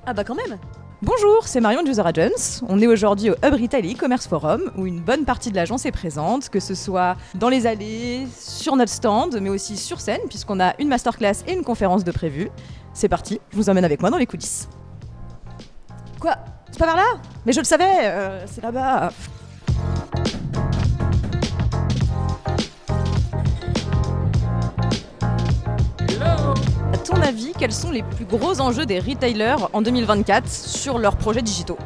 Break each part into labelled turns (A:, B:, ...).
A: Ah bah quand même. Bonjour, c'est Marion de User Agents. On est aujourd'hui au Hub Retail et e-commerce forum où une bonne partie de l'agence est présente, que ce soit dans les allées, sur notre stand, mais aussi sur scène puisqu'on a une masterclass et une conférence de prévu. C'est parti, je vous emmène avec moi dans les coulisses. Quoi? C'est pas par là? Mais je le savais, c'est là-bas. À ton avis, quels sont les plus gros enjeux des retailers en 2024 sur leurs projets digitaux?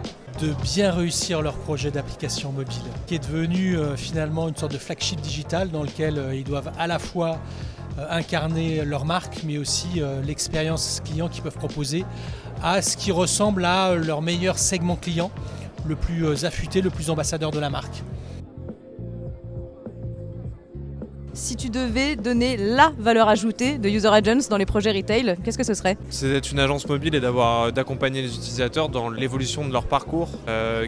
B: De bien réussir leur projet d'application mobile, qui est devenu finalement une sorte de flagship digital dans lequel ils doivent à la fois incarner leur marque, mais aussi l'expérience client qu'ils peuvent proposer à ce qui ressemble à leur meilleur segment client, le plus affûté, le plus ambassadeur de la marque.
A: Si tu devais donner la valeur ajoutée de User Agents dans les projets retail, qu'est-ce que ce serait?
C: C'est d'être une agence mobile et d'accompagner les utilisateurs dans l'évolution de leur parcours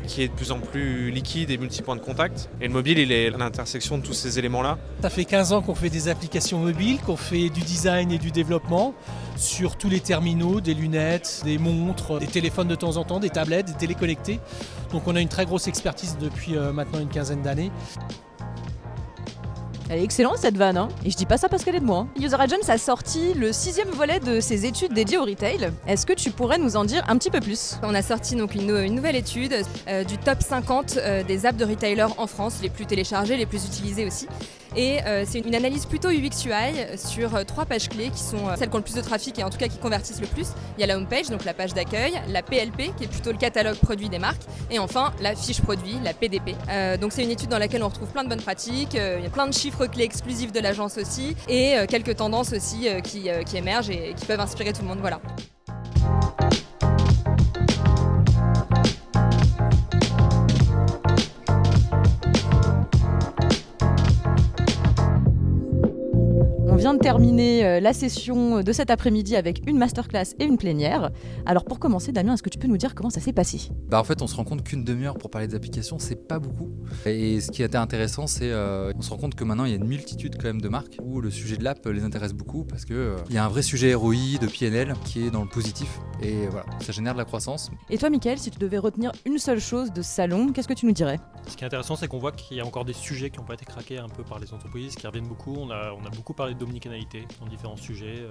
C: qui est de plus en plus liquide et multipoint de contact. Et le mobile, il est à l'intersection de tous ces éléments-là.
B: Ça fait 15 ans qu'on fait des applications mobiles, qu'on fait du design et du développement sur tous les terminaux, des lunettes, des montres, des téléphones de temps en temps, des tablettes, des téléconnectés. Donc on a une très grosse expertise depuis maintenant une quinzaine d'années.
A: Elle est excellente cette vanne, hein, et je dis pas ça parce qu'elle est de moi. User Agents a sorti le 6e volet de ses études dédiées au retail. Est-ce que tu pourrais nous en dire un petit peu plus?
D: On a sorti donc une nouvelle étude du top 50 des apps de retailers en France, les plus téléchargées, les plus utilisées aussi. Et c'est une analyse plutôt UX/UI sur 3 pages clés qui sont celles qui ont le plus de trafic et en tout cas qui convertissent le plus. Il y a la homepage, donc la page d'accueil, la PLP qui est plutôt le catalogue produit des marques, et enfin la fiche produit, la PDP. Donc c'est une étude dans laquelle on retrouve plein de bonnes pratiques, il y a plein de chiffres clés exclusifs de l'agence aussi, et quelques tendances aussi qui émergent et qui peuvent inspirer tout le monde. Voilà.
A: On vient de terminer la session de cet après-midi avec une masterclass et une plénière. Alors pour commencer, Damien, est-ce que tu peux nous dire comment ça s'est passé?
E: En fait, on se rend compte qu'une demi-heure pour parler des applications, c'est pas beaucoup. Et ce qui était intéressant, c'est on se rend compte que maintenant, il y a une multitude quand même de marques où le sujet de l'app les intéresse beaucoup parce que il y a un vrai sujet ROI, de PNL qui est dans le positif. Et voilà, ça génère de la croissance.
A: Et toi, Mickaël, si tu devais retenir une seule chose de ce salon, qu'est-ce que tu nous dirais?
F: Ce qui est intéressant, c'est qu'on voit qu'il y a encore des sujets qui n'ont pas été craqués un peu par les entreprises, qui reviennent beaucoup. On a beaucoup parlé d'omnicanalité dans différents sujets,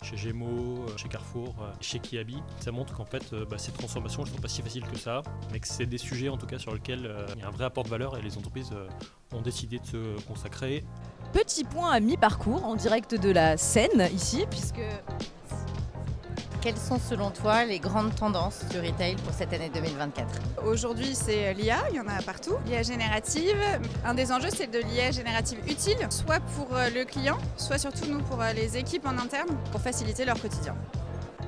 F: chez Gémeaux, chez Carrefour, chez Kiabi. Ça montre qu'en fait, ces transformations ne sont pas si faciles que ça, mais que c'est des sujets en tout cas sur lesquels il y a un vrai apport de valeur et les entreprises ont décidé de se consacrer.
A: Petit point à mi-parcours en direct de la scène ici, puisque...
G: Quelles sont selon toi les grandes tendances du retail pour cette année 2024?
H: Aujourd'hui, c'est l'IA, il y en a partout. L'IA générative. Un des enjeux, c'est de l'IA générative utile, soit pour le client, soit surtout nous pour les équipes en interne, pour faciliter leur quotidien.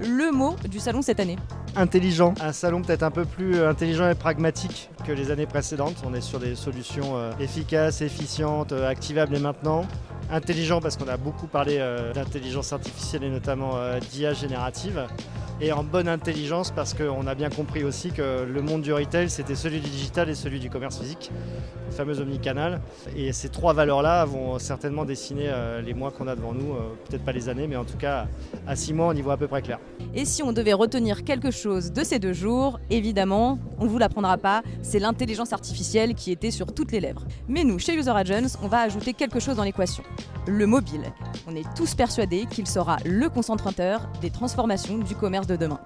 A: Le mot du salon cette année?
I: Intelligent. Un salon peut-être un peu plus intelligent et pragmatique que les années précédentes. On est sur des solutions efficaces, efficientes, activables et maintenant. Intelligent parce qu'on a beaucoup parlé d'intelligence artificielle et notamment d'IA générative. Et en bonne intelligence parce qu'on a bien compris aussi que le monde du retail, c'était celui du digital et celui du commerce physique, le fameux omnicanal. Et ces 3 valeurs-là vont certainement dessiner les mois qu'on a devant nous, peut-être pas les années, mais en tout cas à 6 mois, on y voit à peu près clair.
A: Et si on devait retenir quelque chose de ces 2 jours, évidemment, on ne vous l'apprendra pas, c'est l'intelligence artificielle qui était sur toutes les lèvres. Mais nous, chez User Agents, on va ajouter quelque chose dans l'équation. Le mobile. On est tous persuadés qu'il sera le concentrateur des transformations du commerce de demain.